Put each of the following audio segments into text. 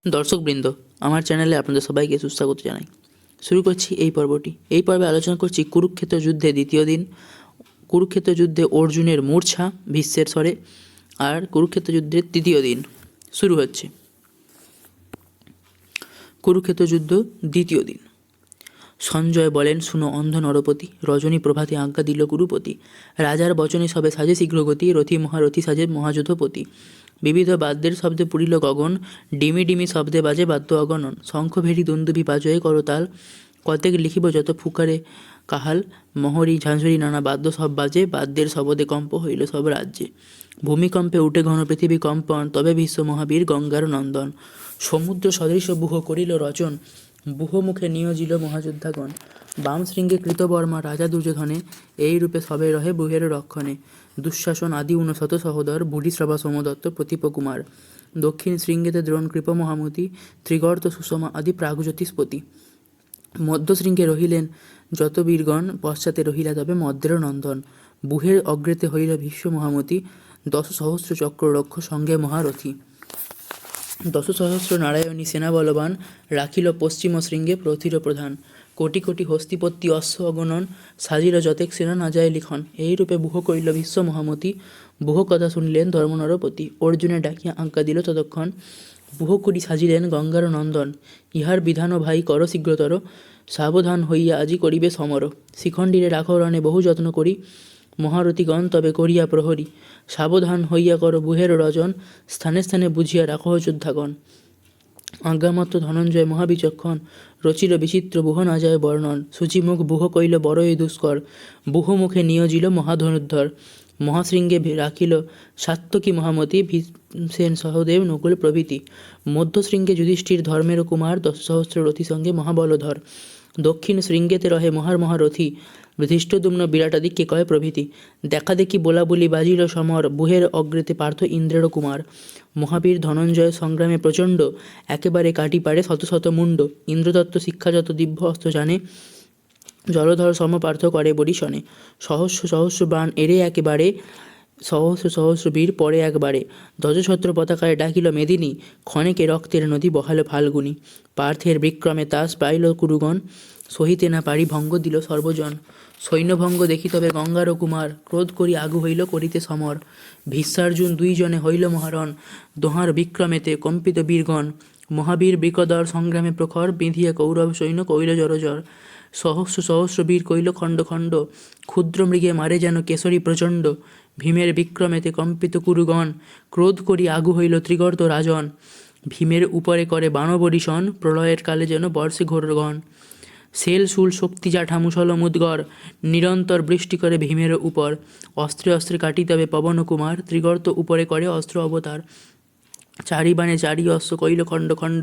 দর্শকবৃন্দ, আমার চ্যানেলে আপনাদের সবাইকে সুস্বাগত জানাই। শুরু করছি এই পর্বটি। এই পর্বে আলোচনা করছি কুরুক্ষেত্র যুদ্ধে দ্বিতীয় দিন, কুরুক্ষেত্র যুদ্ধে অর্জুনের মূর্ছা ভীষ্মের স্বরে, আর কুরুক্ষেত্র যুদ্ধের তৃতীয় দিন শুরু হচ্ছে। কুরুক্ষেত্র যুদ্ধ দ্বিতীয় দিন। সঞ্জয় বলেন, শুনো অন্ধ নরপতি, রজনী প্রভাতে আজ্ঞা দিল কুরুপতি। রাজার বচনে সবে সাজে শীঘ্রগতি, রথি মহারথী সাজে মহাযুধপতি। বিবিধ বাদ্যের শব্দে পুরিল গগন, ডিমি ডিমি শব্দে বাজে বাদ্য অগণন। শঙ্খ ভেরি দুন্দুভি বাজয়ে করতাল, কতেক লিখিব যত ফুকারে কাহাল। মহরী ঝাঁঝরি নানা বাদ্য সব বাজে, বাদ্যের শবদে কম্প হইল সব রাজ্যে। ভূমিকম্পে উঠে ঘন পৃথিবী কম্পন, তবে বিশ্ব মহাবীর গঙ্গার নন্দন। সমুদ্র সদৃশ বুহ করিল রচন, বুহ মুখে নিয়োজিল মহাযোদ্ধাগণ। বাম শৃঙ্গে কৃতবর্মা রাজা দুর্যোধনে, এই রূপে সবে রহে বুহের রক্ষণে। দুঃশাসন আদি 59 সহোদর, বুড়িশ্রভা সোমদত্ত প্রতীপ কুমার। দক্ষিণ শৃঙ্গেতে দ্রোণ কৃপ মহামতি, ত্রিগর্ত সুষমা আদি প্রাগজ্যোতিষ্পতি। মধ্য শৃঙ্গে রহিলেন যত বীরগণ, পশ্চাতে রহিলা তবে মদ্রের নন্দন। বুহের অগ্রেতে হইল ভীষ্ম মহামতি, 10 সহস্র চক্ররক্ষ সঙ্গে মহারথী। 10 সহস্র নারায়ণী সেনা বলবান, রাখিল পশ্চিম শৃঙ্গে প্রথির প্রধান। কোটি কোটি হস্তিপত্তি অশ্ব অগণন, সাজিল যতেক সেনা না যায় লিখন। এই রূপে বুহ করিল ভীষ্ম মহামতি, বুহ কথা শুনিলেন ধর্মনরপতি। অর্জুনে ডাকিয়া আজ্ঞা দিল ততক্ষণ, বুহ করি সাজিলেন গঙ্গার নন্দন। ইহার বিধান ভাই কর শীঘ্রতর, সাবধান হইয়া আজি করিবে সমর। শিখণ্ডীরে রাখো রণে বহু যত্ন করি, মহারথীগণ তবে করিয়া প্রহরী। সাবধান হইয়া কর বুহের রজন, স্থানে স্থানে বুঝিয়া রাখো যোদ্ধাগণ। আজ্ঞামাত্র ধনঞ্জয় মহাবিচক্ষণ, রচিল বিচিত্র বুহ না যায় বর্ণন। সূচিমুখ বুহ কইল বড়ই দুষ্কর, বুহ মুখে নিয়োজিল মহাধনুর্ধর। মহাশৃঙ্গে রাখিল সাত্তকী মহামতি, ভীমসেন সহদেব নকুল প্রভৃতি। মধ্যশৃঙ্গে যুধিষ্ঠির ধর্মের কুমার, 10 সহস্র রথী সঙ্গে মহাবলধর। দক্ষিণ শৃঙ্গেতে রহে মহারথী, ধৃষ্টদ্যুম্ন বিরাটাদিকে কয় প্রভৃতি। দেখা দেখি বোলা বলি বাজিল সমর, বুহের অগ্রেতে পার্থ ইন্দ্রের কুমার। মহাবীর ধনঞ্জয় সংগ্রামে প্রচণ্ড, একেবারে কাটি পারে শত শত মুণ্ড। ইন্দ্রদত্ত শিক্ষা যত দিব্য অস্ত্র জানে, জলধর সম পার্থ করে বরিশনে। সহস্র সহস্র বাণ এরে একেবারে, সহস্র সহস্র বীর পরে একবারে। ধ্বজছত্র পতাকায় ডাকিল মেদিনী, ক্ষণেকে রক্তের নদী বহাল ফাল্গুনী। পার্থের বিক্রমে তাস পাইল কুরুগণ, সহিতে না পারি ভঙ্গ দিল সর্বজন। সৈন্যভঙ্গ দেখি তবে গঙ্গার কুমার, ক্রোধ করি আগু হইল করিতে সমর। ভীষ্মার্জুন 2 জনে হইল মহারণ, দোহার বিক্রমেতে কম্পিত বীরগণ। মহাবীর বৃকদর সংগ্রামে প্রখর, বিঁধিয়া কৌরব সৈন্য কইল জরজর। সহস্র সহস্র বীর কইল খণ্ড খণ্ড, ক্ষুদ্র মৃগে মারে যেন কেশরী প্রচণ্ড। ভীমের বিক্রমেতে কম্পিত কুরুগণ, ক্রোধ করি আগু হইল ত্রিগর্ত রাজন। ভীমের উপরে করে বাণবরিশন, প্রলয়ের কালে যেন বর্ষে ঘোরগণ। সেল শুল শক্তি জাঠা মুসল মুদগর, নিরন্তর বৃষ্টি করে ভীমের উপর। অস্ত্রে অস্ত্রে কাটি তবে পবন কুমার, ত্রিগর্ত উপরে করে অস্ত্র অবতার। চারি বাণে চারি অশ্ব কইল খণ্ড খণ্ড,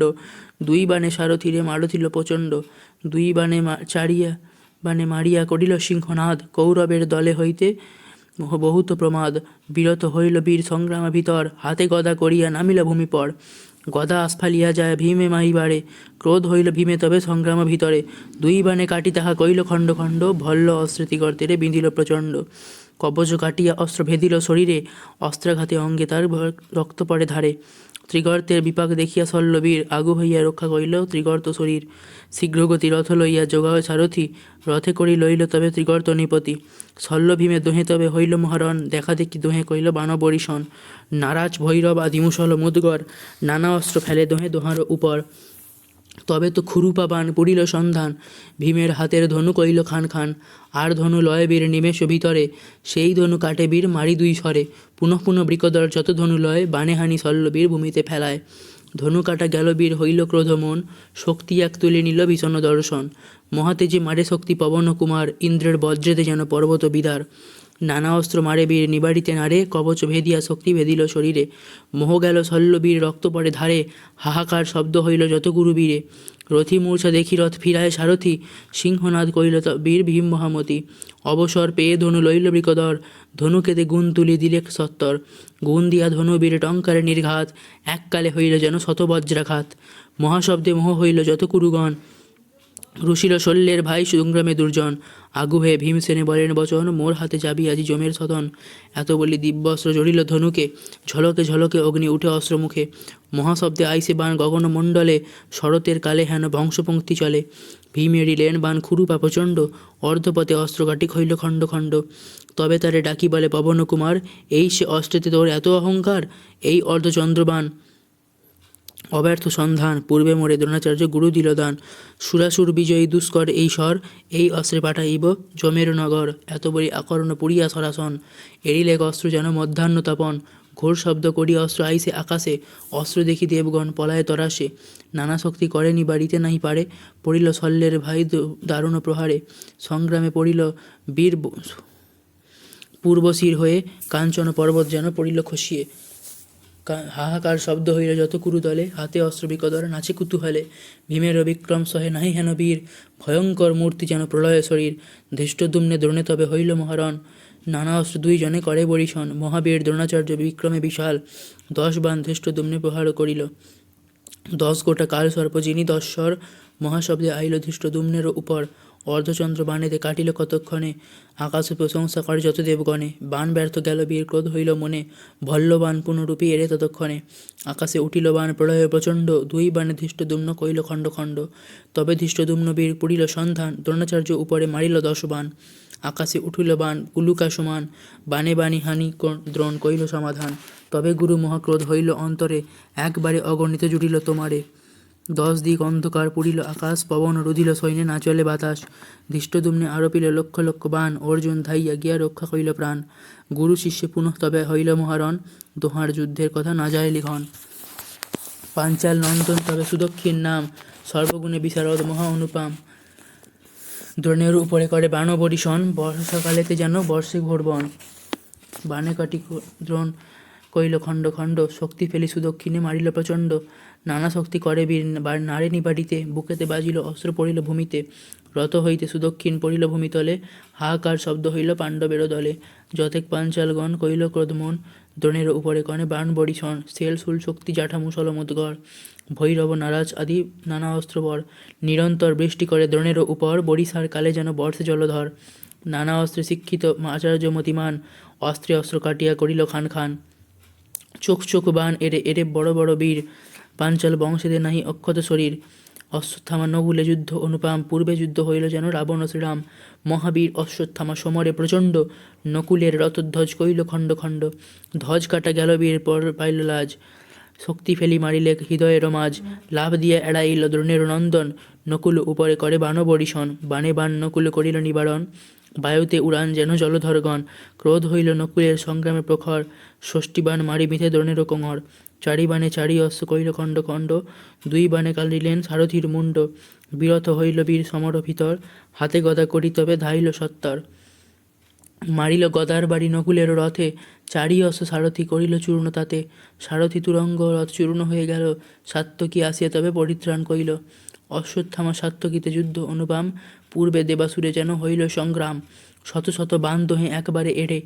2 বাণে সারথিরে মারথিল প্রচণ্ড। 2 বাণে চারিয়া বাণে মারিয়া করিল সিংহনাদ, কৌরবের দলে হইতে বহুত প্রমাদ। বিরত হইল বীর সংগ্রাম ভিতর, হাতে গদা করিয়া নামিল ভূমিপর। গদা আস্ফালিয়া যায় ভীমে মাহিবারে, ক্রোধ হইল ভীমে তবে সংগ্রাম ভিতরে। 2 বাণে কাটি তাহা কইল খণ্ড খণ্ড, ভল্ল অস্ত্রে ত্রিগর্তেরে বিঁধিল প্রচণ্ড। কবচ কাটিয়া অস্ত্র ভেদিল শরীরে, অস্ত্রাঘাতে অঙ্গে তার রক্ত পড়ে ধারে। ত্রিগর্তের বিপাক দেখিয়া শল্যবীর, আগু হইয়া রক্ষা করিল ত্রিগর্ত শরীর। শীঘ্রগতি রথ লইয়া যোগায় সারথি, রথে করি লইল তবে ত্রিগর্ত নিপতি। শল্য ভীমে দোহে তবে হইল মহারণ, দেখা দেখি দোহে কইল বাণবরিশন। নারাজ ভৈরব আদি মুসল মুদগর, নানা অস্ত্র ফেলে দোহে দোহার উপর। তবে তো খুরুপা বাণ পুরিল সন্ধান, ভীমের হাতের ধনু কইল খান খান। আর ধনু লয় বীর নিমেষ ভিতরে, সেই ধনু কাটে বীর মারি 2 স্বরে। পুনঃ পুনঃ বৃকদর যত ধনু লয়, বাণে হানি শল্যবীর ভূমিতে ফেলায়। ধনু কাটা গেল বীর হইল ক্রোধমন, শক্তি এক তুলে নিল ভীষণ দর্শন। মহাতেজে মারে শক্তি পবন কুমার, ইন্দ্রের বজ্রেতে যেন পর্বত বিদার। নানা অস্ত্র মারে বীর নিবাড়িতে নারে, কবচ ভেদিয়া শক্তি ভেদিল শরীরে। মোহ গেল শল্যবীর রক্ত পড়ে ধারে, হাহাকার শব্দ হইল যত গুরুবীরে। রথি মূর্ছা দেখি রথ ফিরায় সারথি, সিংহনাদ কইল বীর ভীম মহামতি। অবসর পেয়ে ধনু লইল বৃকদর, ধনু কেতে গুণ তুলি দিলে সত্তর। গুণ দিয়া ধনু বীর টঙ্কারে নির্ঘাত, এককালে হইল যেন শত বজ্রাঘাত। মহাশব্দে মোহ হইল যত কুরুগণ, রুশিল শল্যের ভাই সংগ্রামে দুর্জন, আগু হয়ে ভীমসেনে বলেন বচন, মোর হাতে যাবি আজি জমের সদন। এত বলি দিব্যস্ত্র জড়িল ধনুকে, ঝলকে ঝলকে অগ্নি উঠে অস্ত্র মুখে। মহাশব্দে আইসে বাণ গগনমণ্ডলে, শরতের কালে হেন বংশপঙ্ক্তি চলে। ভীম এড়িলেন বাণ খুরুপা প্রচণ্ড, অর্ধপথে অস্ত্রকাটি হইল খণ্ড খণ্ড। তবে তারে ডাকি বলে পবন কুমার, এই সে অস্ত্রেতে তোর এত অহংকার, এই অর্ধচন্দ্রবাণ অব্যর্থ সন্ধান। পূর্বে মোরে দ্রোণাচার্য গুরু দিল দান, সুরাসুর বিজয়ী দুষ্কর এই স্বর, এই অস্ত্রে পাঠাইব জমের নগর। এত বলি আকর্ণ পুরিয়া সরাসন, এড়িলেক অস্ত্র যেন মধ্যাহ্ন তাপন। ঘোর শব্দ করি অস্ত্র আইসে আকাশে, অস্ত্র দেখি দেবগণ পলায় তরাসে। নানা শক্তি করেনি বাড়িতে নাহি পারে, পড়িল শল্যের ভাই দারুণ প্রহারে। সংগ্রামে পড়িল বীর পূর্বশির হয়ে, কাঞ্চন পর্বত যেন পড়িল খসিয়ে। হাহাকার শব্দ হইল যত কুরুদলে, হাতে অস্ত্র বিকদর নাচে কুতূহলে। ভীমের বিক্রম সহে নাহি হেন বীর, ভয়ঙ্কর মূর্তি যেন প্রলয় শরীর। ধৃষ্টদ্যুম্নে দ্রোণে তবে হইল মহারণ, নানা অস্ত্র দুই জনে করে বরিশন। মহাবীর দ্রোণাচার্য বিক্রমে বিশাল, 10 বাণ ধৃষ্টদ্যুম্নে প্রহার করিল। 10 গোটা কাল সর্প যিনি 10 স্বর, মহাশব্দে আইল ধৃষ্টদ্যুম্নের উপর। অর্ধচন্দ্র বাণেতে কাটিল কতক্ষণে, আকাশে প্রশংসা করে যত দেবগণে। বাণ ব্যর্থ গেল বীর ক্রোধ হইল মনে, ভল্লবাণ পুনরূপী এড়ে ততক্ষণে। আকাশে উঠিল বাণ প্রলয়ে প্রচণ্ড, 2 বাণে ধৃষ্টদ্যুম্ন কইল খণ্ড খণ্ড। তবে ধৃষ্টদ্যুম্ন বীর পুরিল সন্ধান, দ্রোণাচার্য উপরে মারিল 10 বাণ। আকাশে উঠিল বাণ উলুকা সমান, বাণে বাণী হানি দ্রোণ কইল সমাধান। তবে গুরু মহাক্রোধ হইল অন্তরে, একবারে অগণিত জুটিল তোমারে। 10 দিক অন্ধকার পুরিল আকাশ, পবন রুধিল সৈন্যে না চলে বাতাস। ধৃষ্টদ্যুম্নে আরোপিল লক্ষ লক্ষ বাণ, অর্জুন ধাইয়া গিয়া রক্ষা করিল প্রাণ। গুরু শিষ্যে পুনঃ তবে হইল মহারণ, দোহার যুদ্ধের কথা না যায় লিখন। পাঞ্চাল নন্দন তবে সুদক্ষিণ নাম, সর্বগুণে বিশারদ মহা অনুপাম। দ্রোণের উপরে করে বাণ বরিশন, বর্ষাকালেতে যেন বর্ষে ঘোরবন। বাণে কাটি দ্রোণ কইল খণ্ড খণ্ড, শক্তি ফেলি সুদক্ষিণে মারিল প্রচণ্ড। নানা শক্তি করে বীর নাড়েনি বাড়িতে, বুকেতে বাজিল অস্ত্র পড়িল ভূমিতে। রথ হইতে সুদক্ষিণ পড়িল ভূমিতলে, হাহাকার শব্দ হইল পাণ্ডবের দলে। যতেক পাঞ্চালগণ কইল ক্রোধমন, দ্রোণের উপরে কনে বাণ বরিশন। সেল শুল শক্তি জাঠা মুসল মুদগর, ভৈরব নারাজ আদি নানা অস্ত্রবর। নিরন্তর বৃষ্টি করে দ্রোণের উপর, বরিশার কালে যেন বর্ষে জলধর। নানা অস্ত্রে শিক্ষিত আচার্য মতিমান, অস্ত্রে অস্ত্র কাটিয়া করিল খান খান। চোখ চোখ বাণ এরে এরে বড় বড় বীর, পাঞ্চাল বংশেদের নাহি অক্ষত শরীর। অশ্বত্থামা নগুলে যুদ্ধ অনুপাম, পূর্বে যুদ্ধ হইল যেন রাবণ শ্রীরাম। মহাবীর অশ্বত্থামা সমরে প্রচণ্ড, নকুলের রথধ্বজ কইল খণ্ড খণ্ড। ধ্বজ কাটা গেল বীর পর পাইল লাজ, শক্তি ফেলি মারিলে হৃদয়ের মাঝ। লাভ দিয়ে এড়াইল দ্রোণের নন্দন, নকুল উপরে করে বাণ বরিশন। বাণে বাণ নকুল করিল নিবারণ, বায়ুতে উড়ান যেন জলধরগণ। ক্রোধ হইল নকুলের সংগ্রামে প্রখর, 60 বাণ মারি মিথে দ্রোণের কোঙর। 4 বাণে 4 অস্ত্র কইল খণ্ড খণ্ড, 2 বাণে কালিলেন সারথির মুণ্ড। বিরত হইল বীর সমর ভিতর, হাতে গদা করি তবে ধাইল সত্তর। মারিল গদার বাড়ি নকুলের রথে, 4 অস্ত্র সারথি করিল চূর্ণ তাতে। সারথি তুরঙ্গ রথ চূর্ণ হয়ে গেল, সাত্যকী আসিয়া তবে পরিত্রাণ কইল। অশ্বত্থামা সাত্যকীতে যুদ্ধ অনুপাম, পূর্বে দেবাসুরে যেন হইল সংগ্রাম। শত শত বাণ দোহে একবারে এড়ে,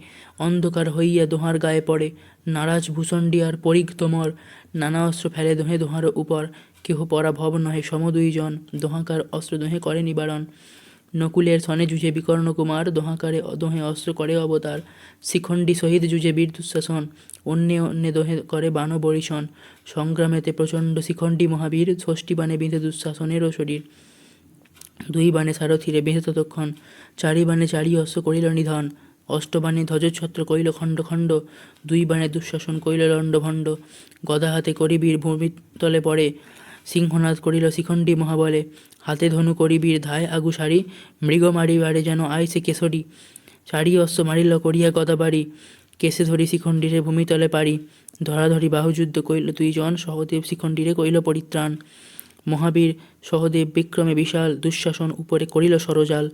অন্ধকার হইয়া দোহার গায়ে পড়ে। নারাজ ভূষণ্ডী আর পরিঘ তোমর, নানা অস্ত্র ফেলে দোহে দোহার উপর। কেহ পরাভব নহে সম 2 জন, দোহাকার অস্ত্র দোহে করে নিবারণ। নকুলের সনে যুঝে বিকর্ণ কুমার, দোহাকারে দোহে অস্ত্র করে অবতার। শিখণ্ডী সহিত যুঝে বীর দুঃশাসন, অন্যে অন্যে দোহে করে বাণ বরিশন। সংগ্রামেতে প্রচণ্ড শিখণ্ডী মহাবীর, 60 বাণে বিঁধে দুঃশাসনেরও শরীর। 2 বাণে সারথিরে বেঁধে ততক্ষণ, 4 বাণে 4 অস্ত্র করিল নিধন। 8 বাণে ধ্বজচ্ছত্র কইল খণ্ড খণ্ড, 2 বাণে দুঃশাসন কইল লণ্ডভণ্ড। গদা হাতে করি বীর ভূমির তলে পড়ে, সিংহনাদ করিল শিখণ্ডী মহাবলে। হাতে ধনু করি বীর ধায় আগু সারি, মৃগ মারিবারে যেন আইসে কেশরী। 4 অস্ত্র মারিল করিয়া গদা বাড়ি, কেশে ধরি শিখণ্ডীরে ভূমিতলে পারি। ধরাধরি বাহুযুদ্ধ কইল 2 জন, সহদেব শিখণ্ডীরে কইল পরিত্রাণ। মহাবীর সহদেব বিক্রমে বিশাল, দুঃশাসন উপরে করিল সরজাল।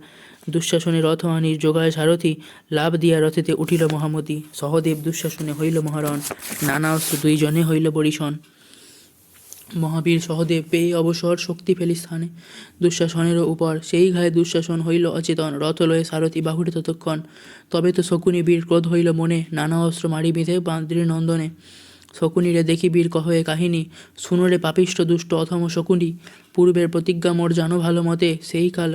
দুঃশাসনে রথ আনির যোগায় সারথি, লাভ দিয়া রথেতে উঠিল মহামতি। সহদেব দুঃশাসনে হইল মহারণ, নানা অস্ত্র 2 জনে হইল বরিশন। মহাবীর সহদেব পেয়ে অবসর, শক্তি ফেলি স্থানে দুঃশাসনেরও উপর। সেই ঘায়ে দুঃশাসন হইল অচেতন, রথ লয়ে সারথি বাহুরে ততক্ষণ। তবে তো শকুনি বীর ক্রোধ হইল মনে, নানা অস্ত্র মারি বিঁধে বাঁধরির নন্দনে। শকুনিরে দেখি বীর কহে কাহিনী, শুনোরে পাপিষ্ঠ দুষ্ট অথম শকুনি, পূর্বের প্রতিজ্ঞা মোর জানো ভালো মতে, সেই কাল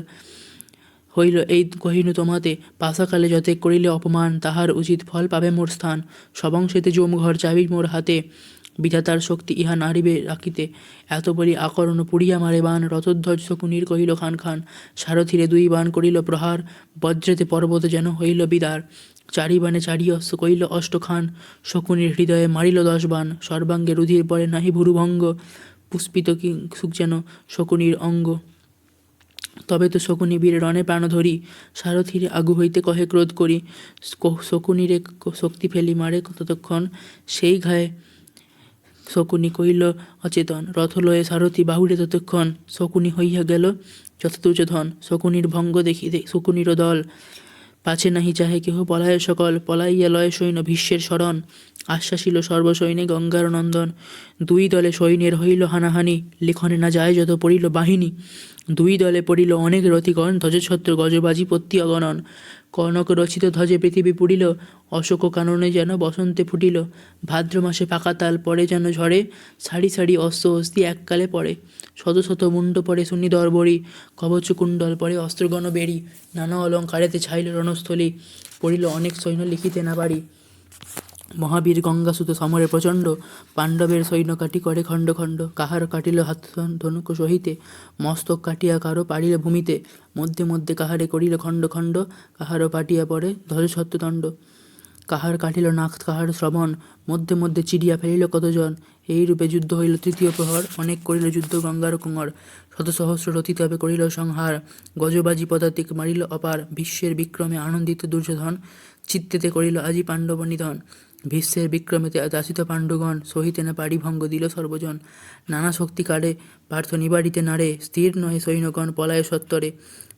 হইল এই কহিনু তোমাতে, পাশাকালে যতে করিলে অপমান, তাহার উচিত ফল পাবে মোর স্থান, সবংশেতে জমঘর চাবি মোর হাতে, বিধাতার শক্তি ইহা নারিবে রাখিতে, এত বলি আকরণ পুড়িয়া মারে বান, রথধ্বজ শকুনির কহিল খান খান, সারথিরে দুই বান করিল প্রহার, বজ্রেতে পর্বত যেন হইল বিদার, চারি বানে চারি অস্ত্র কইল অষ্টখান, শকুনির হৃদয়ে মারিল 10 বান, সর্বাঙ্গে রুধির পরে নাহি ভুরুভঙ্গ, পুষ্পিত কি সুখ যেন শকুনির অঙ্গ, তবে তো শকুনি বীর রণে প্রাণ ধরি, সারথিরে আগু হইতে কহে ক্রোধ করি, শকুনিরে শক্তি ফেলি মারে ততক্ষণ, সেই ঘায়ে শকুনি কইল অচেতন, রথ লয়ে সারথি বাহুরে ততক্ষণ, শকুনি হইয়া গেল যথতুচ ধন, শকুনির ভঙ্গ দেখি শকুনির দল, পাছে নাহি চাহে কেহ পলায় সকল, পলাইয়া লয় সৈন্য ভীষ্মের শরণ, আশ্বাসিল সর্বসৈন্যে গঙ্গার নন্দন, দুই দলে সৈন্যের হইল হানাহানি, লিখনে না যায় যত পড়িল বাহিনী, দুই দলে পড়িল অনেক রথিগণ, ধ্বজছত্র গজবাজি পত্তি অগণন, কনক রচিত ধ্বজে পৃথিবী পুড়িল, অশোক কাননে যেন বসন্তে ফুটিল, ভাদ্র মাসে পাকা তাল পড়ে যেন ঝড়ে, সারি সারি অস্ত্র অস্তি এককালে পড়ে, শত শত মুন্ড পড়ে শুনি দরবরি, কবচ কুণ্ডল পড়ে অস্ত্রগণ বেরি, নানা অলঙ্কারেতে ছাইল রণস্থলী, পড়িল অনেক সৈন্য লিখিতে না পারি, মহাবীর গঙ্গাসুত সমরে প্রচণ্ড, পাণ্ডবের সৈন্য কাটি করে খণ্ড খণ্ড, কাহার কাটিল হাত ধনুক সহিতে, মস্তক কাটিয়া কারো পাড়িল ভূমিতে, মধ্যে মধ্যে কাহারে করিল খণ্ড খণ্ড, কাহারও পাটিয়া পড়ে ধ্বজছত্রদণ্ড, কাহার কাটিল নাক কাহার শ্রবণ, মধ্যে মধ্যে চিড়িয়া ফেলিল কতজন, এই রূপে যুদ্ধ হইল তৃতীয় প্রহর, অনেক করিল যুদ্ধ গঙ্গার কুঙ্গর, শত সহস্র রথি তবে করিল সংহার, গজবাজি পদাতিক মারিল অপার, ভীষ্মের বিক্রমে আনন্দিত দুর্যোধন, চিত্তেতে করিল আজি পাণ্ডব নিধন, ভীষ্মের বিক্রমেতে দাসিত পাণ্ডুগণ, সহিতে না পারি ভঙ্গ দিল সর্বজন, নানা শক্তি কাড়ে পার্থ নিবারিতে নারে, স্থির নহে সৈন্যগণ পলায় সত্তরে,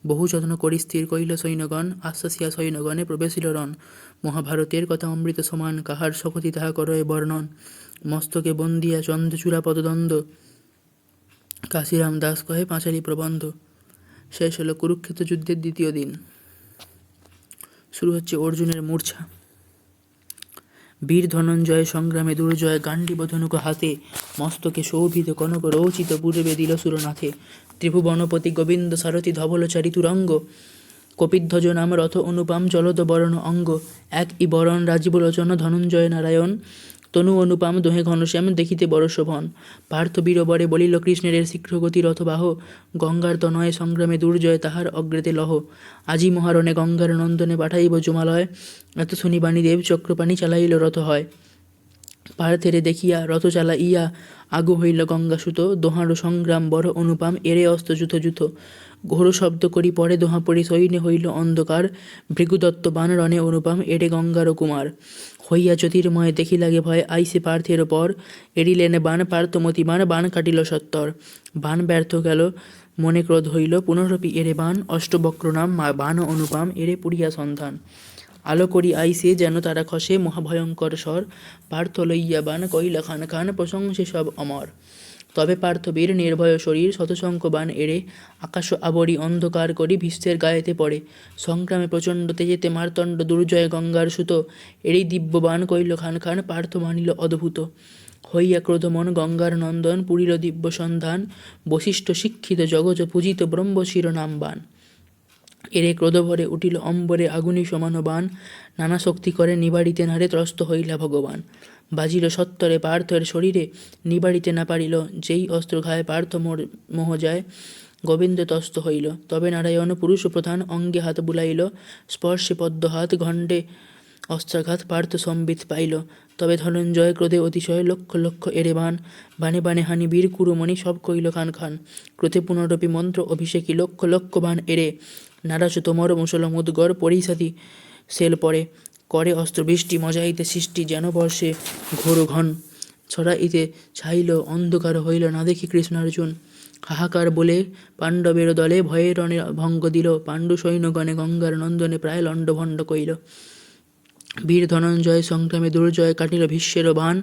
বহু যত্ন করি স্থির করিল সৈন্যগণ, আশ্বাসিয়া সৈন্যগণে প্রবেশিল রণ, মহাভারতের কথা অমৃত সমান, কাহার শকতি তাহা করয়ে বর্ণন, মস্তকে বন্দিয়া চন্দ্রচূড়া পদদ্বন্দ্ব, কাশিরাম দাস কহে পাঁচালী প্রবন্ধ। শেষ হলো কুরুক্ষেত্র যুদ্ধের দ্বিতীয় দিন। শুরু হচ্ছে অর্জুনের মূর্ছা। বীর ধনঞ্জয় সংগ্রামে দুর্জয়, গান্ডীব ধনুক হাতে, মস্তকে শোভিত কনক রৌচিত পূর্বে দিল সুরনাথে, ত্রিভুবনপতি গোবিন্দ সারথি ধবলচারী তুরঙ্গ, কপিধ্বজ নাম রথ অনুপম চলদ বরণ অঙ্গ, এক ই বরণ রাজীব লোচন ধনঞ্জয় নারায়ণ, তনু অনুপম দোহে ঘনশ্যাম দেখিতে বড় শোভন, পার্থ বীরবরে বলিল কৃষ্ণের শীঘ্রগতি রথবাহ, গঙ্গার তনয়ে সংগ্রামে দুর্জয় তাহার অগ্রেতে লহ, আজি মহারণে গঙ্গার নন্দনে পাঠাইব জমালয়, এত শুনি বাণীদেব চক্রপাণি চালাইল রথ হয়, পার্থেরে দেখিয়া রথ চালাইয়া আগু হইল গঙ্গাসুত, দোহারো সংগ্রাম বড় অনুপম এরে অস্ত্র যুথ যুথ, ঘোর শব্দ করি পরে দোহা পড়ি সৈন্যে হইল অন্ধকার, ভৃগুদত্ত বান রণে অনুপম এড়ে গঙ্গার কুমার, হইয়া জ্যোতির্ময় দেখি লাগে ভয় আইসে পার্থের পর, এড়িলেন বান পার্থমতি বান, বান কাটিল সত্তর, বান ব্যর্থ গেল মনে ক্রোধ হইল, পুনরপি এরে বান অষ্টবক্র নাম, বান অনুপম এরে পুড়িয়া সন্ধান, আলো করি আইসে যেন তারা খসে মহাভয়ঙ্কর স্বর, পার্থ লইয়া বান কইলা খান খান প্রশংসে সব অমর, তবে পার্থবীর নির্ভয় শরীর শতশঙ্খ বান এড়ে, আকাশ আবরি অন্ধকার করি ভীষ্মের গায়েতে পড়ে, সংগ্রামে প্রচণ্ড তেজেতে মার্তণ্ড দুর্জয় গঙ্গার সুত, এরই দিব্য বান কইল খান খান পার্থ মানিল অদ্ভুত, হইয়া ক্রোধমন গঙ্গার নন্দন পুরিল দিব্য সন্ধান, বশিষ্ঠ শিক্ষিত জগজ পূজিত ব্রহ্ম শিরোনাম বান, এরে ক্রোধভরে উঠিল অম্বরে আগুনি সমান বান, নানা শক্তি করে নিবাড়িতে নারে ত্রস্ত হইলা ভগবান, বাজিল সত্তরে পার্থের শরীরে নিবাড়িতে না পারিল, যেই অস্ত্র ঘায়ে পার্থ মোহ যায়, গোবিন্দ তস্ত হইল, তবে নারায়ণ পুরুষ প্রধান অঙ্গে হাত বুলাইল, স্পর্শে পদ্ম হাত ঘণ্টে অস্ত্রাঘাত পার্থ সম্বিত পাইল, তবে ধনঞ্জয় ক্রোধে অতিশয় লক্ষ লক্ষ এরে বান, বানে বানে হানি বীর কুরুমণি সব কইল খান খান, ক্রোধে পুনরপি মন্ত্র অভিষেকী লক্ষ লক্ষ বান এরে, নারাজ তোমর মুসল মুদগর পরিসাতি সেল পরে, করে অস্ত্র বৃষ্টি মজাইতে সৃষ্টি যেন বর্ষে ঘোর ঘন, ছড়াইতে ছাইল অন্ধকার হইল না দেখি কৃষ্ণার্জুন, হাহাকার বলে পাণ্ডবের দলে ভয়ে রণে ভঙ্গ দিল, পাণ্ডু সৈন্যগণে গঙ্গার নন্দনে প্রায় লণ্ডভণ্ড কইল, বীর ধনঞ্জয় সংগ্রামে দুর্জয় কাটিল ভীষ্মের বান,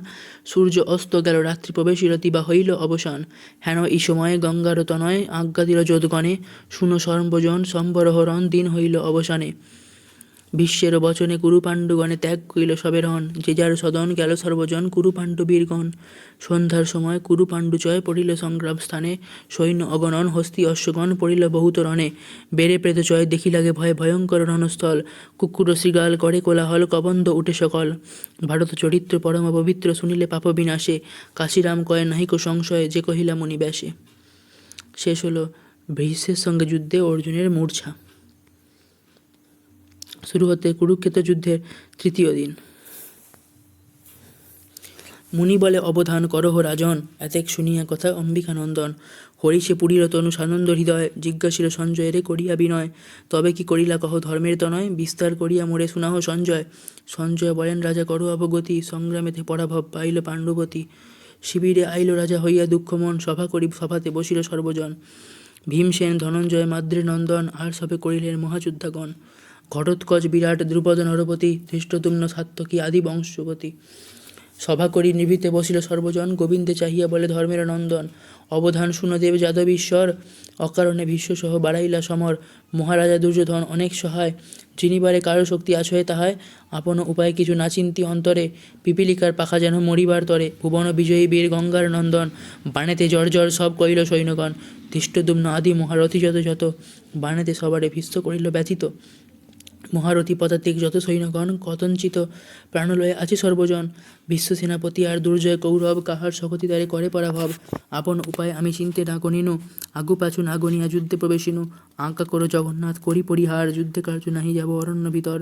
সূর্য অস্ত গেল রাত্রি প্রবেশিল দিবা হইল অবসান, হেন এই সময়ে গঙ্গার তনয় আজ্ঞা দিল যোধগণে, শুনো সর্বজন সম্বরহ রণ দিন হইল অবসানে, বিশ্বের বচনে কুরুপাণ্ডুগণে ত্যাগ করিল সবে রণ, যে যার সদন গেল সর্বজন কুরুপাণ্ডু বীরগণ। সন্ধ্যার সময় কুরুপাণ্ডুচয় পড়িল সংগ্রাম স্থানে, সৈন্য অগণন হস্তি অশ্বগণ পড়িল বহুত রণে। বেড়ে প্রেতচয় দেখি লাগে ভয় ভয়ঙ্কর রণস্থল, কুকুর শৃগাল করে কোলাহল কবন্দ উঠে সকল। ভারত চরিত্র পরম পবিত্র শুনিলে পাপ বিনাশে, কাশিরাম কয় নাহিক সংশয় যে কহিলা মুনি ব্যাসে। শেষ হলো ভীষ্মের সঙ্গে যুদ্ধে অর্জুনের মূর্ছা। শুরু হতে কুরুক্ষেত্র যুদ্ধের তৃতীয় দিন। মুনি বলে অবধান করহ রাজন, এতেক শুনিয়া কথা অম্বিকানন্দন। হরিষে পুরীর তনু সানন্দ হৃদয়, জিজ্ঞাসিল সঞ্জয়েরে করিয়া বিনয়। তবে কি করিলা কহ ধর্মের তনয়, বিস্তার করিয়া মোরে শুনাহ সঞ্জয়। সঞ্জয় বলেন রাজা করো অবগতি, সংগ্রামেতে পরাভব পাইল পাণ্ডবতী। শিবিরে আইল রাজা হইয়া দুঃখমন, সভা করি সভাতে বসিল সর্বজন। ভীমসেন ধনঞ্জয় মাদ্রে নন্দন, আর সবে করিলেন মহাযুদ্ধাগণ। ঘটোৎকচ বিরাট দ্রুপদ নরপতি, ধৃষ্টদ্যুম্ন সাত্যকী আদি বংশপতি। সভা করি নিভৃতে বসিল সর্বজন, গোবিন্দে চাহিয়া বলে ধর্মের নন্দন। অবধান শুনদেব যাদবীশ্বর, অকারণে ভীষ্মসহ বাড়াইলা সমর। মহারাজা দুর্যোধন অনেক সহায়, যিনিবারে কারো শক্তি আছয় তাহায়। আপন উপায় কিছু না চিন্তি অন্তরে, পিপিলিকার পাখা যেন মরিবার তরে। ভুবন বিজয়ী বীর গঙ্গার নন্দন, বাণেতে জর্জর সব কইল সৈন্যগণ। ধৃষ্টদ্যুম্ন আদি মহারথী যত যত, বাণেতে সবারে ভীষ্ম করিল ব্যথিত। মহারথী পদাতিক যত সৈন্যগণ, কতঞ্চিত প্রাণলয়ে আছে সর্বজন। বিশ্ব সেনাপতি আর দুর্জয় কৌরব, কাহার শকতি দ্বারে করে পরাভব। আপন উপায় আমি চিনতে না গণিনু, আগু পাছু না গণিয়া যুদ্ধে প্রবেশিনু। আজ্ঞা করো জগন্নাথ করি পরিহার, যুদ্ধে কার্য নাহি যাব অরণ্য ভিতর।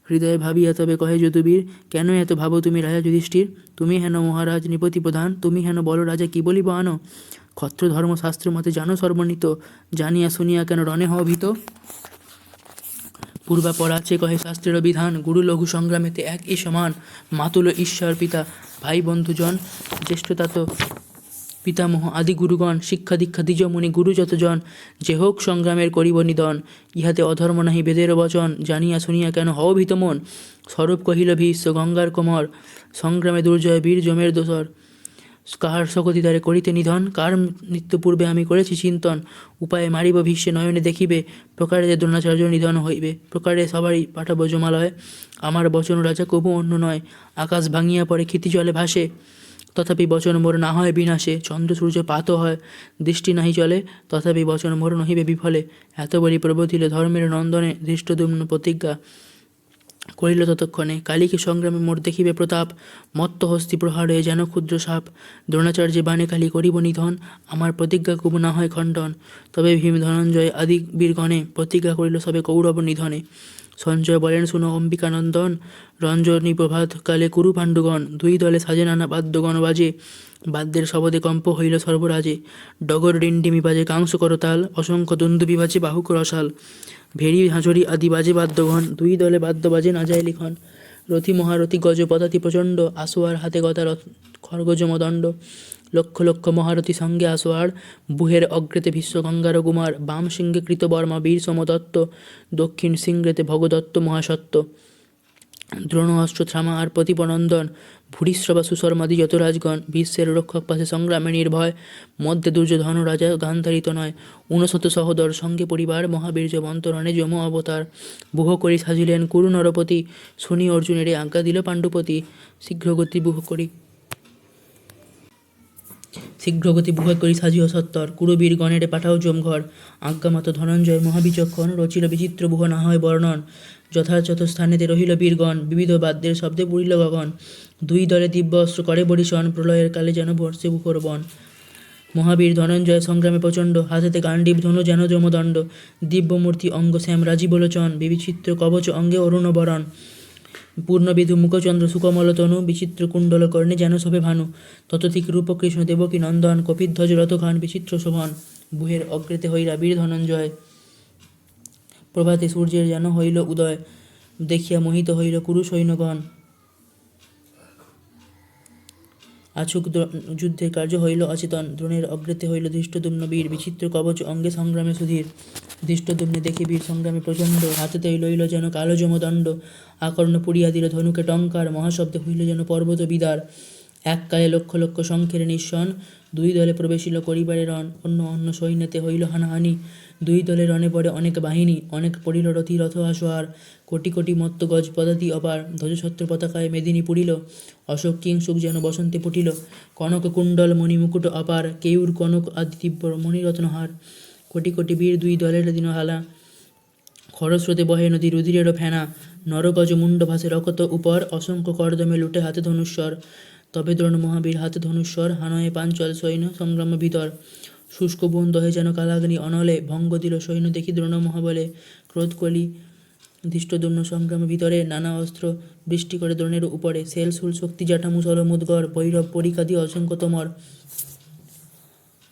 হৃদয়ে ভাবিয়া তবে কহে যদুবীর, কেন এত ভাবো তুমি রাজা যুধিষ্ঠির। তুমি হেন মহারাজ নৃপতি প্রধান, তুমি হেন বল রাজা কি বলিব আনো। ক্ষত্র ধর্ম শাস্ত্র মতে জানো সর্বনীত, জানিয়া শুনিয়া কেন রণে হও ভীত। পূর্বাপর আছে কহে শাস্ত্রের বিধান, গুরু লঘু সংগ্রামেতে একই সমান। মাতুল ঈশ্বর পিতা ভাই বন্ধুজন, জ্যেষ্ঠতাত পিতামহ আদি গুরুগণ। শিক্ষা দীক্ষা দ্বিজমুনি গুরু যতজন, যে হোক সংগ্রামের করিব নিধন। ইহাতে অধর্ম নাহি বেদের বচন, জানিয়া শুনিয়া কেন হও ভীত মন। স্বরূপ কহিল ভীষ্ম গঙ্গার কোমর, সংগ্রামে দুর্জয় বীর জমের দোসর। কাহার শকতি দ্বারে করিতে নিধন, কার মৃত্যু পূর্বে আমি করেছি চিন্তন। উপায়ে মারিব ভীষ্মে নয়নে দেখিবে, প্রকারে যে দ্রোণাচার্য নিধন হইবে। প্রকারে সবারই পাঠাবো জমালয়, আমার বচন রাজা কবু অন্য নয়। আকাশ ভাঙিয়া পড়ে ক্ষিতি জলে ভাসে, তথাপি বচন মোর না হয় বিনাশে। চন্দ্র সূর্য পাত হয়, দৃষ্টি নাহি চলে, তথাপি বচন মোর নহিবে বিফলে। এত বলি প্রবোধিল ধর্মের নন্দনে, ধৃষ্টদ্যুম্ন প্রতিজ্ঞা করিল ততক্ষণে। কালিকে সংগ্রামে মোর দেখিবে প্রতাপ, মত্ত হস্তি প্রহারে যেন ক্ষুদ্র সাপ। দ্রোণাচার্যে বাণে কালি করিব নিধন, আমার প্রতিজ্ঞা কবু না হয় খণ্ডন। তবে ভীম ধনঞ্জয় আদি বীরগণে, প্রতিজ্ঞা করিল সবে কৌরব নিধনে। সঞ্জয় বলেন শুনো অম্বিকানন্দন, রঞ্জনী প্রভাত কালে কুরু পাণ্ডুগণ। দুই দলে সাজে নানা বাদ্যগণ বাজে, বাদ্যের শবদে কম্প হইল সর্বরাজে। ডগর ডিন্ডিমি বাজে কাংস করতাল, অসংখ্য দুন্দুবি বাজে বাহুক রসাল। ভেড়ি হাঁচড়ি আদি বাজে বাদ্যগণ, দুই দলে বাদ্য বাজে না যায় লিখন। রথী মহারথী গজ পদাতি প্রচণ্ড, আসোয়ার হাতে গদা খড়গজ মদণ্ড। লক্ষ লক্ষ মহারথী সঙ্গে আসোয়ার, বুহের অগ্রেতে ভীষ্ম গঙ্গার কুমার। বাম সিংহে কৃতবর্মা বীর সমদত্ত, দক্ষিণ সিংহেতে ভগদত্ত মহাসত্ত্ব। দ্রোণ অস্ত্র থামা আর প্রতিপনন্দন, ভূরিশ্রবা সুশর্মাদি যত রাজগণ। বিশ্বের রক্ষক পাশে সংগ্রামে নির্ভয়, মধ্যে দুর্যোধন রাজা গান্ধারিত নয়। ৬৯ সহোদর সঙ্গে পরিবার, মহাবীর্য বন্তরণে যম অবতার। বুহ করি সাজিলেন কুরু নরপতি, শুনি অর্জুনের আজ্ঞা দিল পাণ্ডুপতি। শীঘ্রগতি বুহ করি সাজিও সত্তর, কুরুবীর গণেরে পাঠাও জমঘর। আজ্ঞামত ধনঞ্জয় মহাবিচক্ষণ, রচিল বিচিত্র বুহ না হয় বর্ণন। যথাযথ স্থানেতে রহিল বীরগণ, বিবিধ বাদ্যের শব্দে পুরিল গগন। দুই দলে দিব্য অস্ত্র করে বরিশন, প্রলয়ের কালে যেন বর্ষে বুকর বন। মহাবীর ধনঞ্জয় সংগ্রামে প্রচণ্ড, হাতেতে গান্ডীব ধনু যেন যমদণ্ড। দিব্যমূর্তি অঙ্গ শ্যাম রাজীবলোচন, বিবিচিত্র কবচ অঙ্গে অরুণ বরণ। পূর্ণবিধু মুখচন্দ্র সুকমল তনু, বিচিত্র কুণ্ডল কর্ণে যেন শোভে ভানু। ততোধিক রূপ কৃষ্ণ দেবকী নন্দন, কপিধ্বজ রথখান বিচিত্র শোভন। বুহের অগ্রেতে হইলা বীর ধনঞ্জয়, প্রভাতে সূর্যের যেন হইল উদয়। দেখিয়া মোহিত হইল কুরু সৈন্যগণ, আছুক যুদ্ধের কার্য হইল অচেতন। দ্রোণের অগ্রেতে হইল ধৃষ্টদ্যুম্ন বীর, বিচিত্র কবচ অঙ্গে সংগ্রামে সুধীর। ধৃষ্টদ্যুম্নে দেখে বীর সংগ্রামে প্রচণ্ড, হাতেতে লইল যেন কালো যমদণ্ড। আকর্ণ পুড়িয়া দিল ধনুকে টঙ্কার, মহাশব্দে হইল যেন পর্বত বিদার। এককালে লক্ষ লক্ষ শঙ্খের নিঃসন, দুই দলে প্রবেশিল করিবারে রণ, অন্য অন্য সৈন্যতে হইল হানাহানি, দুই দলে রণে পড়ে অনেক বাহিনী, অনেক পড়িল রথি রথ আসোয়ার, কোটি কোটি মত্ত গজ পদাতি অপার, ধ্বজছত্র পতাকায় মেদিনী পুরিল, অশোক কিংসুক যেন বসন্তে ফুটিল, কনক কুণ্ডল মণিমুকুট অপার, কেউর কনক আদি দিব্য মণিরত্নহার, কোটি কোটি বীর দুই দলের দিনহালা, খরস্রোতে বহে নদী রুধিরেরও ফেনা, নরগজ মুন্ড ভাসে রকত উপর, অসংখ্য করদমে লুটে হাতে ধনুস্বর, তবে দ্রোণ মহাবীর হাতে ধনুস্বর, হানয়ে পাঞ্চল সৈন্য সংগ্রাম ভিতর, শুষ্ক বন দহে যেন কালাগ্নি অনলে, ভঙ্গ দিল সৈন্য দেখি দ্রোণ মহাবলে, ক্রোধ কলি ধৃষ্টদ্যুম্ন সংগ্রাম ভিতরে, নানা অস্ত্র বৃষ্টি করে দ্রোণের উপরে, সেল শুল শক্তি জাটা মুসল মুদগর, ভৈরব পরিকাদি অসংখ্য তোমর,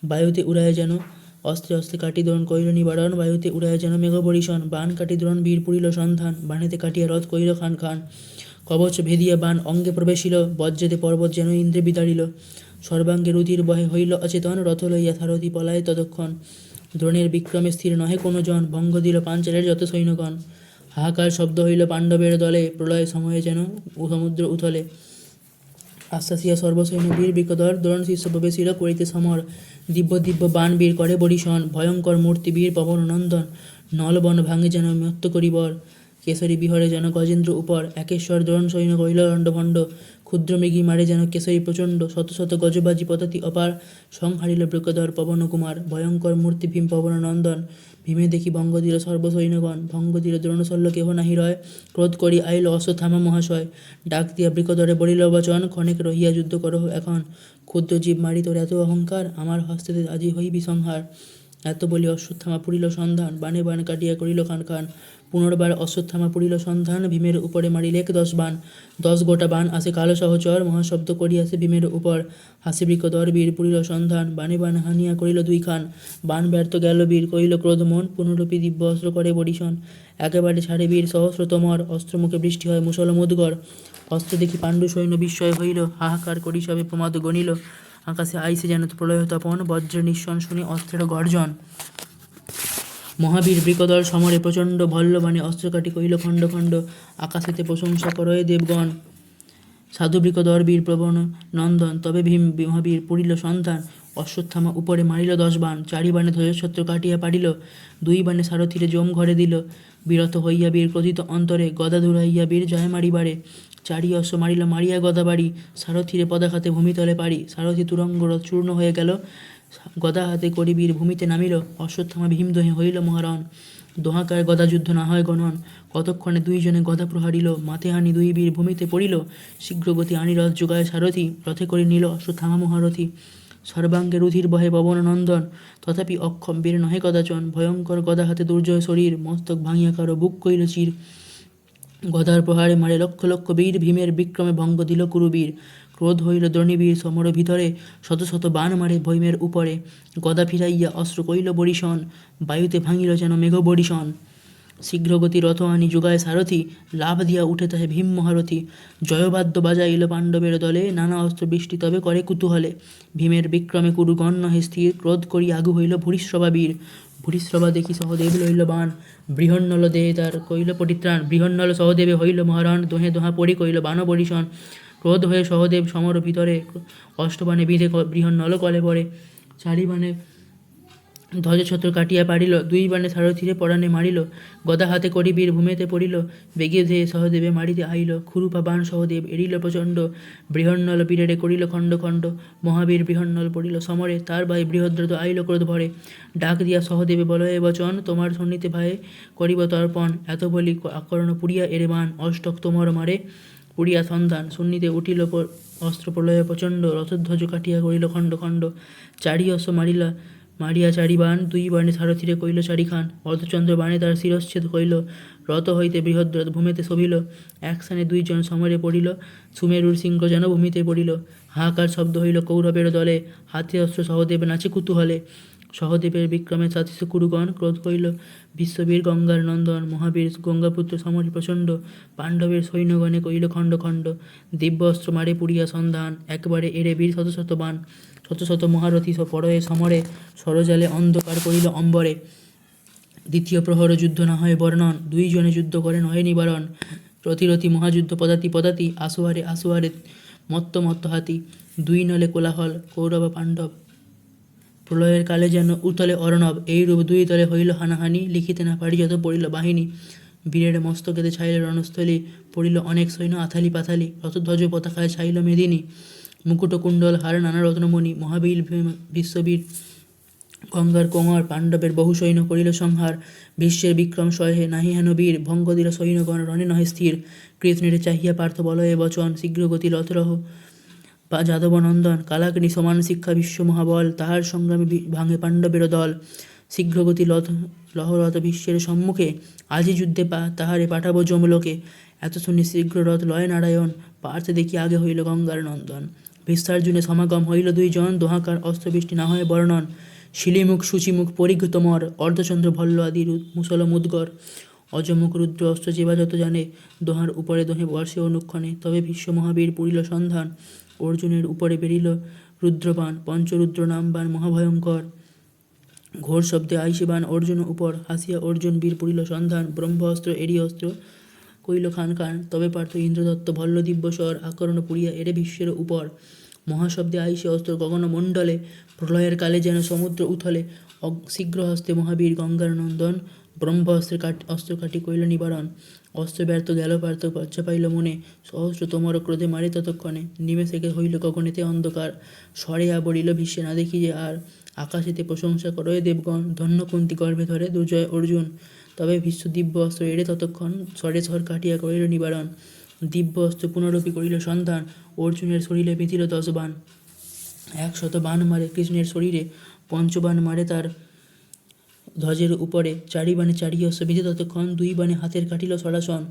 বায়ুতে উড়ায় যেন অস্ত্রে অস্ত্রে কাটি দ্রোণ কইল নিবারণ, বায়ুতে উড়ায় যেন মেঘ বরিশন, বান কাটি দ্রোণ বীর পুরিল সন্ধান, বানেতে কাটিয়া রথ কইল খান খান, কবচ ভেদিয়া বান অঙ্গে প্রবেশিল, বজ্রেতে পর্বত যেন ইন্দ্রে বিতাড়িল, সর্বাঙ্গে রুধির বহে হইল অচেতন, রথ লইয়া সারথি পলায় ততক্ষণ, দ্রোণের বিক্রমে স্থির নহে কোনো জন, ভঙ্গ দিল পাঞ্চালের যত সৈন্যগণ, হাহাকার শব্দ হইল পাণ্ডবের দলে, প্রলয় সময়ে যেন সমুদ্র উথলে, আশ্বাসিয়া সর্বসৈন্য বীর বিকদর, দ্রোণ শিষ্য প্রবেশিল করিতে সমর, দিব্য দিব্য বাণ বীর করে বরিশন, ভয়ঙ্কর মূর্তি বীর পবন নন্দন, নলবন ভাঙে যেন মত্ত করিবর, কেশরী বিহরে যেন গজেন্দ্র উপর, একেশ্বর দ্রোণ সৈন্য কহিল দণ্ডভণ্ড, ক্ষুদ্র মৃগী মারে যেন কেশরী প্রচণ্ড, শত শত গজবাজি পতাতি অপার, সংহারিল বৃকদর পবন কুমার, ভয়ঙ্কর মূর্তি ভীম পবন নন্দন, ভীমে দেখি ভঙ্গ দিল সর্বসৈন্যগণ, ভঙ্গ দিল দ্রোণশল্য কেহ নাহি রয়, ক্রোধ করি আইল অশ্বত্থামা মহাশয়, ডাক দিয়া বৃকদরে বলিল বচন, ক্ষণেক রহিয়া যুদ্ধ করহ এখন, ক্ষুদ্র জীব মারি তোর এত অহংকার, আমার হস্তেতে আজি হইবি সংহার, এত বলি অশ্বত্থামা পুরিল সন্ধান, বানে বান কাটিয়া করিল খান খান, পুনর্বার অশ্বত্থামা পুরিল সন্ধান, ভীমের উপরে মারিলেক 10 বাণ, 10 গোটা বাণ আসে কালো সহচর, মহাশব্দ করিয়াছে ভীমের উপর, হাসি বৃকদর বীর পুরিল সন্ধান, বানে বান হানিয়া করিল 2 খান, বাণ ব্যর্থ গেল বীর কইল ক্রোধ মন, পুনরূপী দিব্য অস্ত্র করে বরিশন, একেবারে ছাড়ে বীর সহস্র তোমর, অস্ত্রমুখে বৃষ্টি হয় মুসল মুদগর, অস্ত্র দেখি পাণ্ডু সৈন্য বিস্ময় হইল, হাহাকার করি সবে প্রমাদ গণিল, আকাশে আইসে যেন প্রলয় তপন, বজ্রের নিঃসন শুনি অস্ত্রের গর্জন, মহাবীর বৃকদল সমরে প্রচণ্ড, ভল্লবাণে অস্ত্র কাটি কহিল খণ্ড খণ্ড, আকাশেতে প্রশংসা করয় দেবগণ, সাধু বৃকদর বীর প্রবণ নন্দন, তবে ভীম মহাবীর পুরিল সন্ধান, অশ্বত্থামা উপরে মারিল 10 বাণ, 4 বাণে ধ্বজছত্র কাটিয়া পারিল, 2 বাণে সারথিরে জম ঘরে দিল, বিরত হইয়া বীর ক্রোধিত অন্তরে, গদা ধুরাইয়া বীর যায় মারিবারে, 4 অশ্ব মারিল মারিয়া গদা বাড়ি, সারথিরে পদাঘাতে ভূমিতলে পারি, সারথি তুরঙ্গ রথ চূর্ণ হয়ে গেল, গদা হাতে করি বীর ভূমিতে নামিল, অশ্বত্থামা ভীম দহে হইল মহারণ, দোহাকার গদা যুদ্ধ না হয় গণন, কতক্ষণে 2 জনে গদা প্রহারিল, মাথে হানি 2 বীর ভূমিতে পড়িল, শীঘ্র গতি আনি রথ যোগায় সারথি, রথে করে নিল অশ্বত্থামা মহারথী, সর্বাঙ্গে রুধির বহে পবন নন্দন, তথাপি অক্ষম বীর নহে কদাচন, ভয়ঙ্কর গদা হাতে দুর্জয় শরীর, মস্তক ভাঙিয়া কারো বুক কইল চির, গদার প্রহারে মারে লক্ষ লক্ষ বীর, ভীমের বিক্রমে ভঙ্গ দিল কুরুবীর, ক্রোধ হইল দ্রোণীবীর সমর ভিতরে, শত শত বাণ মারে ভৈমের উপরে, গদা ফিরাইয়া অস্ত্র কইল বরিশন, বায়ুতে ভাঙিল যেন মেঘ বরিশন, শীঘ্রগতি রথ আনি যোগায় সারথি, লাভ দিয়া উঠে তাহে ভীম মহারথী, জয়বাদ্য বাজাইল পাণ্ডবের দলে, নানা অস্ত্র বৃষ্টি তবে করে কুতূহলে, ভীমের বিক্রমে কুরুগণ নহে স্থির, ক্রোধ করি আগু হইল ভূরিশ্রবা বীর, ভূরিশ্রবা দেখি সহদেব লইল বাণ, বৃহন্নল দেহে তার কইল পরিত্রাণ, বৃহন্নল সহদেবে হইল মহারণ, দোহে দোহা পড়ি কইল বাণ বরিশন, ক্রোধ হয়ে সহদেব সমর ভিতরে, অষ্টবাণে বিধে বৃহন্নল কলে পড়ে, 4 বাণে ধ্বজছত্র কাটিয়া পারিল, 2 বাণে সারথিরে পরাণে মারিল, গদা হাতে করি বীর ভূমিতে পড়িল, বেগে ধেয়ে সহদেবে মারিতে আইল, খুরুপা বাণ সহদেব এড়িল প্রচণ্ড, বৃহন্নল পীড়ে করিল খণ্ড খণ্ড, মহাবীর বৃহন্নল পড়িল সমরে, তার ভাই বৃহদ্রথ আইল ক্রোধ ভরে, ডাক দিয়া সহদেবে বলয়ে বচন, তোমার সন্নিতে ভাই করিব তর্পণ, এত বলি আকর্ণ পুরিয়া এরে বাণ, অষ্টক তোমর মারে পুরিয়া সন্ধান, সুন্নিতে উঠিল অস্ত্র প্রলয়ে প্রচণ্ড, রথধ্বজ কাটিয়া করিল খণ্ড খণ্ড, 4 অশ্ব মারিয়া 4 বাণ, 2 বাণে সারথিরে কইল 4 খান, অর্ধচন্দ্র বাণে তার শিরচ্ছেদ কইল, রথ হইতে বৃহদ্রথ ভূমিতে শোভিল, এক স্থানে 2 জন সমরে পড়িল, সুমেরুর সিংহ যেন ভূমিতে পড়িল, হাহাকার শব্দ হইল কৌরবের দলে, হাতে অস্ত্র সহদেব নাচে কুতূহলে, সহদেবের বিক্রমে সাতিশ কুরুগণ, ক্রোধ কইল বিশ্ববীর গঙ্গার নন্দন, মহাবীর গঙ্গাপুত্র সমরে প্রচণ্ড, পাণ্ডবের সৈন্যগণে কইল খণ্ড খণ্ড, দিব্য অস্ত্র মারে পুরিয়া সন্ধান, একবারে এড়ে বীর শত শত বাণ, শত শত মহারথী পরয়ে সমরে, সরজালে অন্ধকার করিল অম্বরে, দ্বিতীয় প্রহর যুদ্ধ না হয় বর্ণন, 2 জনে যুদ্ধ করে নহে নিবারণ, প্রতিরথী মহাযুদ্ধ পদাতি পদাতি, আসুয়ারে আসুয়ারে মত্ত মত্ত হাতি, দুই নলে কোলাহল, কৌরব পাণ্ডব প্রলয়ের কালে যেন উতলে অর্ণব, এইরূপ দুই দলে হইল হানাহানি, লিখিতে না পারি যত পড়িল বাহিনী, বীরের মস্তকেতে ছাইল রণস্থলী, পড়িল অনেক সৈন্য আথালি পাথালি, রথধ্বজ পতাকায় ছাইল মেদিনী, মুকুট কুণ্ডল হার নানা রত্নমণি, মহাবীর বিশ্ববীর গঙ্গার কোমর, পাণ্ডবের বহু সৈন্য করিল সংহার, বিশ্বের বিক্রম সহে নাহি হেন বীর, ভঙ্গ দিল সৈন্যগণ রণে নহে স্থির, কৃষ্ণের চাহিয়া পার্থ বলয়ে বচন, শীঘ্র গতি রথরহ বা যাদব নন্দন, কালাগ্নি সমান শিক্ষা বিশ্ব মহাবল, তাহার সংগ্রামে ভাঙে পাণ্ডবের দল, শীঘ্রগতি লহরত বিশ্বের সম্মুখে, আজি যুদ্ধে তাহারে পাঠাবো যমলোকে, এত শুনি শীঘ্র রথ লয় নারায়ণ, পার্থ দেখি আগে হইল গঙ্গার নন্দন, বিস্তার্জুনে সমাগম হইল দুইজন, দোহাকার অস্ত্রবৃষ্টি না হয় বর্ণন, শিলিমুখ সূচিমুখ পরিঘ তোমর, অর্ধচন্দ্র ভল্ল আদি মুসল মুদ্গর, অজমুখ রুদ্র অস্ত্র চেবা যত জানে, দোহার উপরে দোহে বর্ষে অনুক্ষণে, তবে ভীষ্ম মহাবীর পুরিল সন্ধান, অর্জুনের উপরে বেরিল রুদ্রবান, পঞ্চরুদ্র নামবান মহাভয়ঙ্কর, ঘোর শব্দে আইসিবান অর্জুন উপর, হাসিয়া অর্জুন বীর পুরিল সন্ধান, ব্রহ্ম অস্ত্র এরি অস্ত্র কইল খান খান, তবে পার্থ ইন্দ্রদত্ত ভল্ল দিব্যস্বর, আকরণ পুরিয়া এরে বিশ্বের উপর, মহাশব্দে আইসে অস্ত্র গগন মণ্ডলে, প্রলয়ের কালে যেন সমুদ্র উথলে, শীঘ্র হস্তে মহাবীর গঙ্গার নন্দন, ব্রহ্ম অস্ত্র কাটি কইল নিবারণ, অস্ত্র ব্যর্থ গেল পার্থ লজ্জা পাইল মনে, সহস্র তোমর ক্রোধে মারে ততক্ষণে, নিমেষে হইল গগনেতে অন্ধকার, স্বরে আবরিল ভীষ্মে না দেখি যে আর, আকাশেতে প্রশংসা করয়ে দেবগণ, ধন্য কুন্তি গর্ভে ধরে দুর্জয় অর্জুন, তবে ভীষ্ম দিব্য অস্ত্র এড়ে ততক্ষণ, স্বরে স্বর কাটিয়া করিল নিবারণ, দিব্য অস্ত্র পুনরূপী করিল সন্ধান, অর্জুনের শরীরে বিঁধিল 10 বাণ, 100 বাণ মারে কৃষ্ণের শরীরে, পঞ্চবাণ মারে তার ধ্বজের উপরে, 4 বাণে 4 অস্ত্র বিঁধে ততক্ষণ, 2 বাণে হাতের কাটিল সরাসন,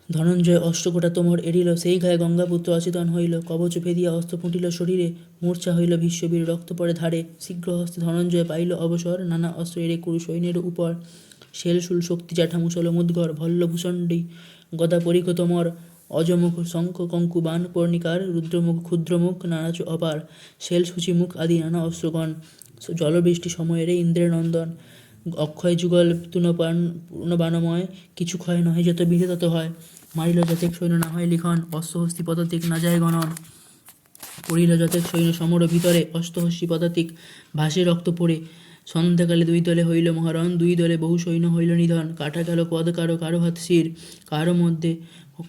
ধনঞ্জয় অষ্টকোটা তোমর এড়িল, সেই গায়ে গঙ্গাপুত্র অচেতন হইল, কবচ ভেদিয়া অস্ত্র ফুটিল শরীরে, মূর্ছা হইল ভীষ্মবীর রক্ত পরে ধারে, শীঘ্র হস্তে ধনঞ্জয় পাইল অবসর, নানা অস্ত্র এড়ে কুরু সৈন্যের উপর, শেলশুল শক্তি জ্যাঠা মুসল মুদ্গর, ভল্ল ভূষণ্ডী গদা পরিখ তোমর, অজমুখ শঙ্খ কঙ্কু বাণ পর্ণিকার, রুদ্রমুখ ক্ষুদ্রমুখ নানাচ অপার, শেলসূচি মুখ আদি নানা অস্ত্রগণ, জলবৃষ্টি সময়েরে ইন্দ্রের নন্দন, অক্ষয় যুগল পূর্ণবাণময়, কিছু ক্ষয় নহে যত বিধে তত হয়, মারিল যতেক সৈন্য না হয় লিখন, অশ্বহস্তি পদাতিক না যায় গণন, পড়িল যতেক সৈন্য সমর ভিতরে, অষ্টহস্তি পদাতিক ভাসে রক্ত পড়ে, সন্ধ্যাকালে 2 দলে হইল মহারণ, 2 দলে বহু সৈন্য হইল নিধন, কাটা গেল পদ কারো কারো হাত শির, কারো মধ্যে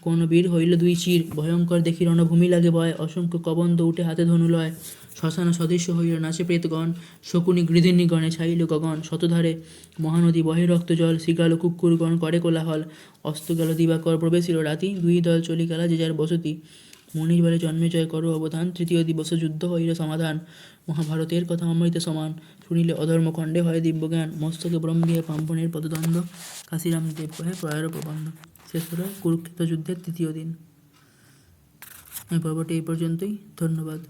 কোন বীর হইল 2 চির, ভয়ঙ্কর দেখি রণভূমি লাগে ভয়, অসংখ্য কবন্দ উঠে হাতে ধনু লয়, শ্মশান সদৃশ্য হইল নাচে প্রেতগণ, শকুনি গৃধিনী গণে ছাইল গগন, শতধারে মহানদী বহে রক্ত জল, শিগাল কুক্কুরগণ করে কোলাহল, অস্ত গেল দিবাকর প্রবেশিল রাতি, 2 দল চলি গেলা যে যার বসতি, মনির বলে জন্মে জয় করো অবদান, 3য় দিবস যুদ্ধ হইল সমাধান, মহাভারতের কথা অমৃত সমান, শুনিলে অধর্ম খণ্ডে হয় দিব্যজ্ঞান, মস্তকে ব্রহ্মীয় পাম্পনের পদদণ্ড, কাশিরাম দেব কহে প্রয়ার প্রবন্ধ। শেষ হলো কুরুক্ষেত্র যুদ্ধের 3য় দিন। এই পর্বটি এই পর্যন্তই। ধন্যবাদ।